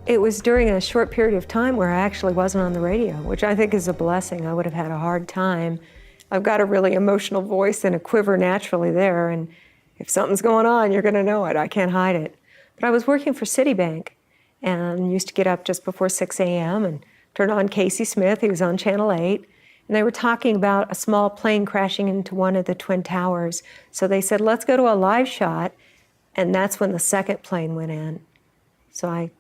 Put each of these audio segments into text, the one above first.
It was during a short period of time where I actually wasn't on the radio, which I think is a blessing. I would have had a hard time. I've got a really emotional voice and a quiver naturally there, and if something's going on, you're gonna know it. I can't hide it. But I was working for Citibank and used to get up just before 6 a.m. and turn on Casey Smith. He was on Channel 8, and they were talking about a small plane crashing into one of the Twin Towers. So they said, let's go to a live shot, and that's when the second plane went in. So I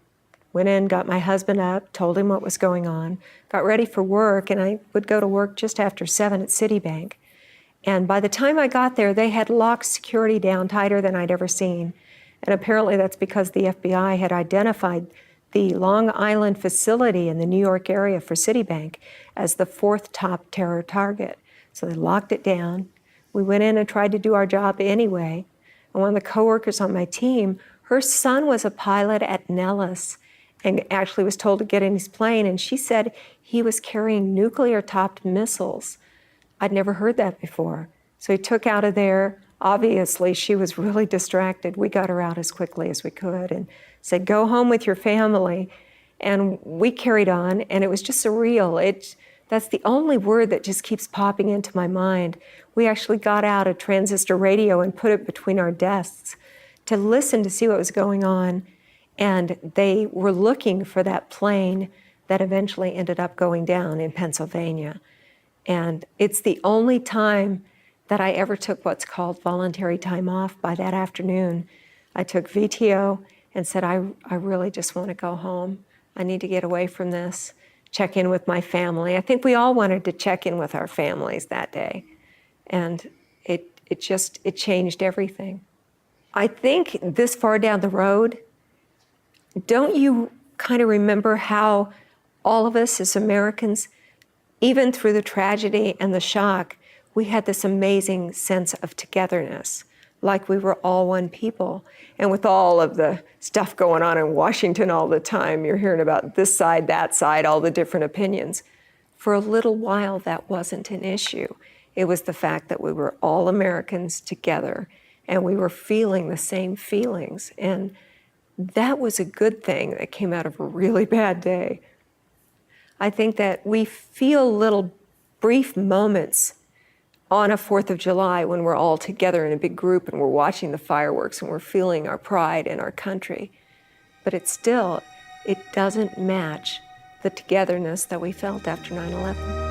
went in, got my husband up, told him what was going on, got ready for work, and I would go to work just after 7 at Citibank. And by the time I got there, they had locked security down tighter than I'd ever seen. And apparently that's because the FBI had identified the Long Island facility in the New York area for Citibank as the 4th top terror target. So they locked it down. We went in and tried to do our job anyway. And one of the coworkers on my team, her son was a pilot at Nellis and actually was told to get in his plane, and she said he was carrying nuclear-topped missiles. I'd never heard that before. So he took out of there. Obviously, she was really distracted. We got her out as quickly as we could and said, go home with your family. And we carried on, and it was just surreal. That's the only word that just keeps popping into my mind. We actually got out a transistor radio and put it between our desks to listen to see what was going on. And they were looking for that plane that eventually ended up going down in Pennsylvania. And it's the only time that I ever took what's called voluntary time off. By that afternoon, I took VTO and said, I really just want to go home. I need to get away from this, check in with my family. I think we all wanted to check in with our families that day. And it changed everything. I think this far down the road, don't you kind of remember how all of us as Americans, even through the tragedy and the shock, we had this amazing sense of togetherness, like we were all one people. And with all of the stuff going on in Washington all the time, you're hearing about this side, that side, all the different opinions. For a little while, that wasn't an issue. It was the fact that we were all Americans together, and we were feeling the same feelings. And that was a good thing that came out of a really bad day. I think that we feel little brief moments on a 4th of July when we're all together in a big group and we're watching the fireworks and we're feeling our pride in our country. But it doesn't match the togetherness that we felt after 9/11.